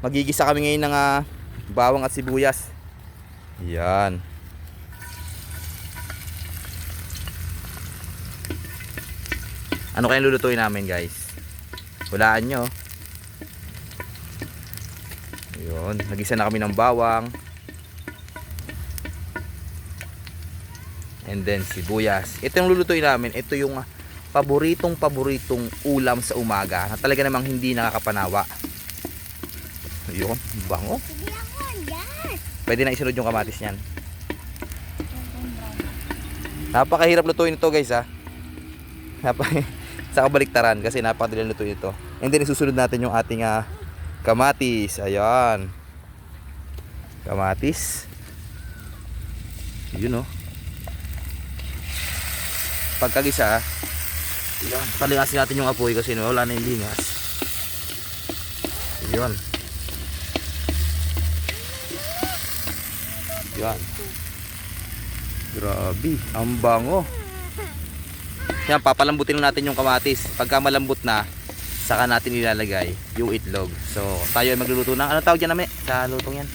Magigisa kami ngayon ng bawang at sibuyas. Yan. Ano kayang lulutuin namin, guys? Hulaan nyo. Yun, nagisa na kami ng bawang. And then sibuyas. Ito yung lulutuin namin. Ito yung paboritong ulam sa umaga na talaga namang hindi nakakapanawa. Yun, bango. Pwede na isunod yung kamatis niyan. Napakahirap lutuin ito, guys, ha. Sa kabaliktaran kasi napakadali lutuin ito. And then isusunod natin yung ating kamatis. Ayan. Kamatis. Yun, oh. Pagkagisa, talingasin natin yung apoy kasi wala na yung lingas. Yun. Yan. Grabe, ang bango. Yan, papalambutin natin yung kamatis. Pagka malambot na, saka natin ilalagay yung itlog. So, tayo ay magluluto ng, ano tawag dyan namin sa lutong yan?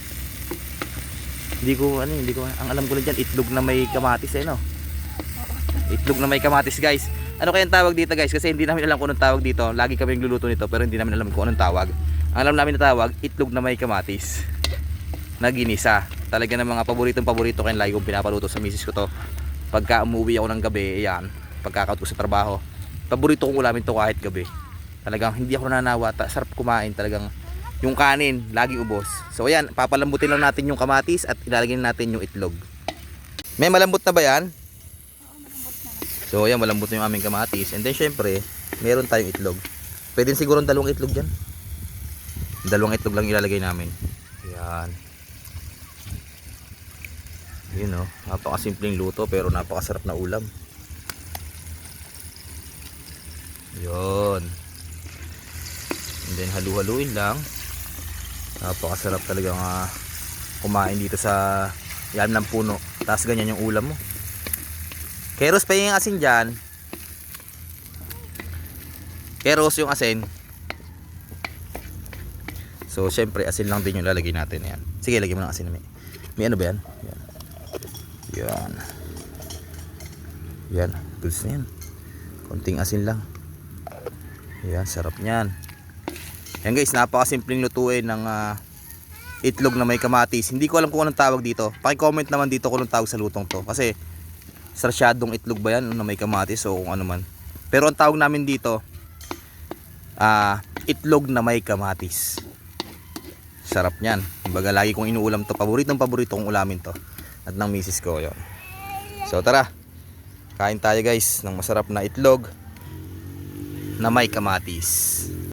Hindi ko, ang alam ko lang dyan, itlog na may kamatis no? Itlog na may kamatis, guys. Ano kayang tawag dito, guys? Kasi hindi namin alam kung anong tawag dito. Lagi kami nagluluto nito, pero hindi namin alam kung anong tawag. Ang alam namin na tawag, itlog na may kamatis na ginisa. Talaga ng mga paborito kayong lagi kong pinapaluto sa misis ko to. Pagka umuwi ako ng gabi, ayan, pagkakaut ko sa trabaho, paborito kong ulamin to kahit gabi. Talagang hindi ako nananawa, sarap kumain talagang. Yung kanin, laging ubos. So ayan, papalambutin lang natin yung kamatis at ilalagay natin yung itlog. May malambot na ba yan? So ayan, malambot na yung aming kamatis. And then syempre, meron tayong itlog. Pwede siguro dalawang itlog dyan. Dalawang itlog lang ilalagay namin. Ayan. Yun o, napakasimpleng luto pero napakasarap na ulam. Yun. And then halu-haluin lang. Napakasarap talaga kumain dito sa yan ng puno. Tapos ganyan yung ulam mo. Keros pa yung asin dyan. Keros yung asin. So syempre asin lang din yung lalagay natin. Yan. Sige, lagyan mo ng asin. May ano ba yan? Yan. Yan. Yan. Goods na yan. Konting asin lang. Yan. Sarap nyan. Yan, guys. Napakasimpleng lutuin ng itlog na may kamatis. Hindi ko alam kung anong tawag dito. Paki-comment naman dito kung anong tawag sa lutong to. Kasi sarsyadong itlog ba yan na may kamatis o kung ano man. Pero ang tawag namin dito itlog na may kamatis. Sarap nyan. Kumbaga lagi kong inuulam to. Paborito kong ulamin to. At ng misis ko yun. So tara, kain tayo, guys ng masarap na itlog na may kamatis.